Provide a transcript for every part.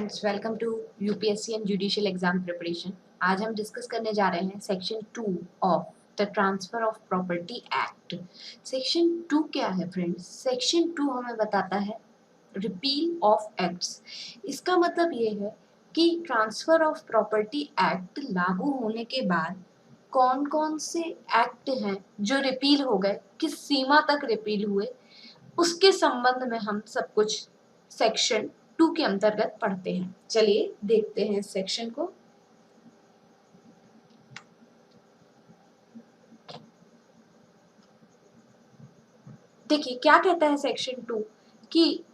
Friends, welcome to UPSC and judicial exam preparation. आज हम discuss करने जा रहे हैं section 2 of the transfer of property act. Section 2 क्या है फ्रेंड्स? सेक्शन 2 हमें बताता है रिपील ऑफ एक्ट्स। इसका मतलब ये है कि ट्रांसफर ऑफ प्रॉपर्टी एक्ट लागू होने के बाद कौन कौन से एक्ट हैं जो रिपील हो गए, किस सीमा तक रिपील हुए, उसके संबंध में हम सब कुछ सेक्शन 2 के अंतर्गत पढ़ते हैं। चलिए देखते हैं इस सेक्शन को। देखिए क्या कहता है सेक्शन 2 कि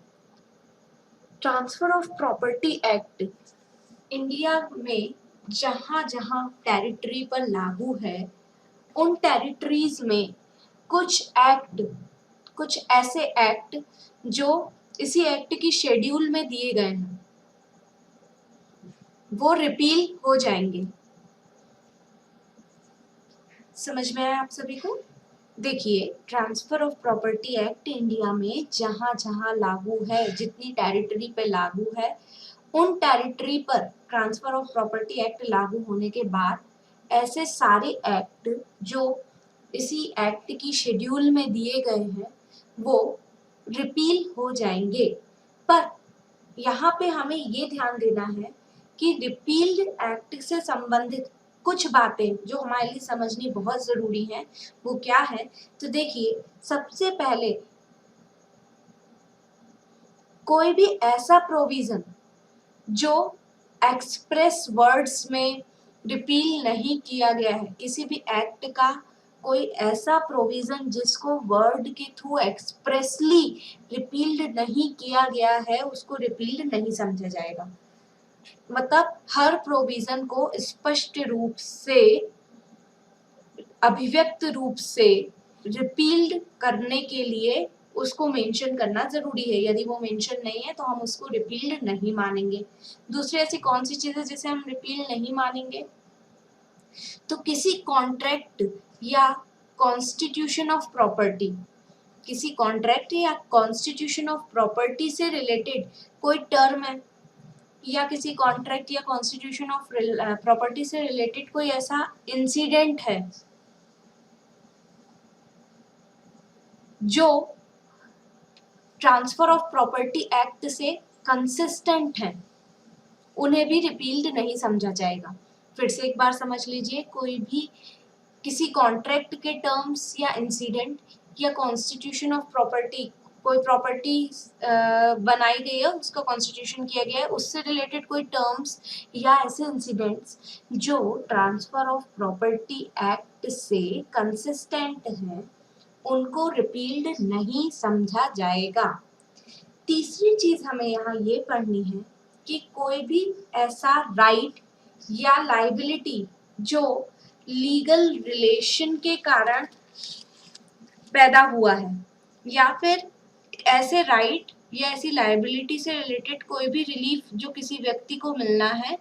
transfer of property act India में जहां जहां टेरिटरी पर लागू है, उन टेरिटरीज में कुछ ऐसे एक्ट जो इसी एक्ट की शेड्यूल में दिए गए हैं वो रिपील हो जाएंगे। समझ में आया आप सभी को? देखिए, transfer of property act India में जहां जहां लागू है, जितनी टेरिटरी पे लागू है, उन टेरिटरी पर ट्रांसफर ऑफ प्रॉपर्टी एक्ट लागू होने के बाद ऐसे सारे एक्ट जो इसी एक्ट की शेड्यूल में दिए गए हैं वो रिपील हो जाएंगे। पर यहाँ पे हमें ये ध्यान देना है कि रिपील्ड एक्ट से संबंधित कुछ बातें जो हमारे लिए समझनी बहुत जरूरी है वो क्या है। तो देखिए, सबसे पहले कोई भी ऐसा प्रोविजन जो एक्सप्रेस वर्ड्स में रिपील नहीं किया गया है, किसी भी एक्ट का कोई ऐसा प्रोविजन जिसको वर्ड के थ्रू एक्सप्रेसली रिपील्ड नहीं किया गया है, उसको रिपील्ड नहीं समझा जाएगा। मतलब हर प्रोविजन को स्पष्ट रूप से, अभिव्यक्त रूप से रिपील्ड करने के लिए उसको मेंशन करना जरूरी है। यदि वो मेंशन नहीं है तो हम उसको रिपील्ड नहीं मानेंगे। दूसरी ऐसी कौन सी चीज है जिसे हम रिपील नहीं मानेंगे? तो किसी कॉन्ट्रैक्ट या कॉन्स्टिट्यूशन ऑफ प्रॉपर्टी, किसी कॉन्ट्रैक्ट या कॉन्स्टिट्यूशन ऑफ प्रॉपर्टी से रिलेटेड कोई टर्म है या किसी कॉन्ट्रैक्ट या कॉन्स्टिट्यूशन ऑफ प्रॉपर्टी से रिलेटेड कोई ऐसा इंसिडेंट है जो ट्रांसफर ऑफ प्रॉपर्टी एक्ट से कंसिस्टेंट है, उन्हें भी रिपील्ड नहीं समझा जाएगा। फिर से एक बार समझ लीजिए, कोई भी किसी कॉन्ट्रैक्ट के टर्म्स या इंसिडेंट या कॉन्स्टिट्यूशन ऑफ प्रॉपर्टी, कोई प्रॉपर्टी बनाई गई है, उसका कॉन्स्टिट्यूशन किया गया है, उससे रिलेटेड कोई टर्म्स या ऐसे इंसिडेंट्स जो ट्रांसफर ऑफ प्रॉपर्टी एक्ट से कंसिस्टेंट हैं, उनको रिपील्ड नहीं समझा जाएगा। तीसरी चीज हमें यहाँ ये पढ़नी है कि कोई भी ऐसा राइट या लाइबिलिटी जो लीगल रिलेशन के कारण पैदा हुआ है, या फिर ऐसे राइट या ऐसी लाइबिलिटी से रिलेटेड कोई भी रिलीफ जो किसी व्यक्ति को मिलना है,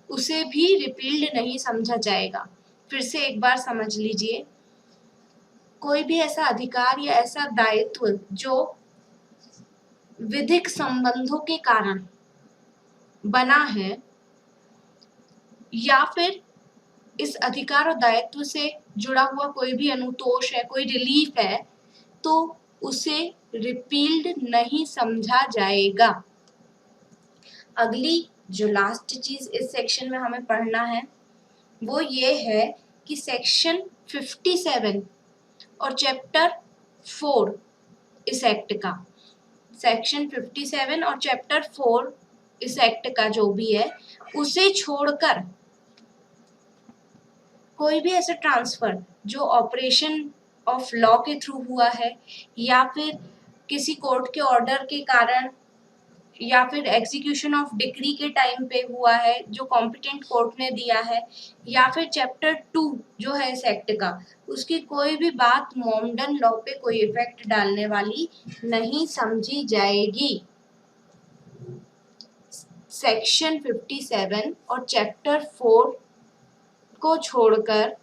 उसे भी रिपील्ड नहीं समझा जाएगा। फिर से एक बार समझ लीजिए, कोई भी ऐसा अधिकार या ऐसा दायित्व जो विधिक संबंधों के कारण बना है, या फिर इस अधिकार और दायित्व से जुड़ा हुआ कोई भी अनुतोष है, कोई रिलीफ है, तो उसे रिपील्ड नहीं समझा जाएगा। अगली जो लास्ट चीज इस सेक्शन में हमें पढ़ना है वो ये है कि सेक्शन 57 और चैप्टर 4 इस एक्ट का, सेक्शन 57 और चैप्टर 4 इस एक्ट का जो भी है, उसे छोड़कर कोई भी ऐसा ट्रांसफर जो ऑपरेशन ऑफ लॉ के थ्रू हुआ है, या फिर किसी कोर्ट के ऑर्डर के कारण, या फिर एग्जीक्यूशन ऑफ डिक्री के टाइम पे हुआ है जो कॉम्पिटेंट कोर्ट ने दिया है, या फिर चैप्टर 2 जो है इस एक्ट का, उसकी कोई भी बात मॉमडन लॉ पे कोई इफेक्ट डालने वाली नहीं समझी जाएगी। सेक्शन 57 और चैप्टर 4 को छोड़कर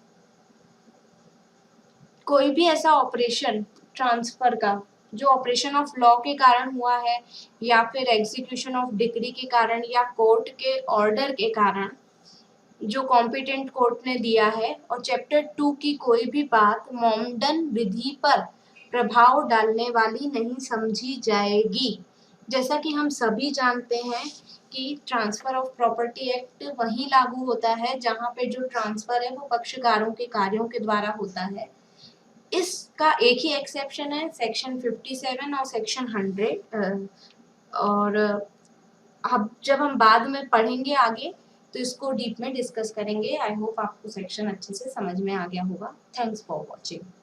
कोई भी ऐसा ऑपरेशन ट्रांसफर का जो ऑपरेशन ऑफ लॉ के कारण हुआ है या फिर एग्जीक्यूशन ऑफ डिक्री के कारण या कोर्ट के ऑर्डर के कारण जो कॉम्पिटेंट कोर्ट ने दिया है, और चैप्टर 2 की कोई भी बात मॉमडन विधि पर प्रभाव डालने वाली नहीं समझी जाएगी। जैसा कि हम सभी जानते हैं कि ट्रांसफर ऑफ प्रॉपर्टी एक्ट वहीं लागू होता है जहां पे जो ट्रांसफर है वो पक्षकारों के कार्यों के द्वारा होता है। इसका एक ही एक्सेप्शन है, सेक्शन 57 और सेक्शन 100। और अब जब हम बाद में पढ़ेंगे आगे तो इसको डीप में डिस्कस करेंगे। आई होप आपको सेक्शन अच्छे से समझ में आ गया होगा। Thanks for watching.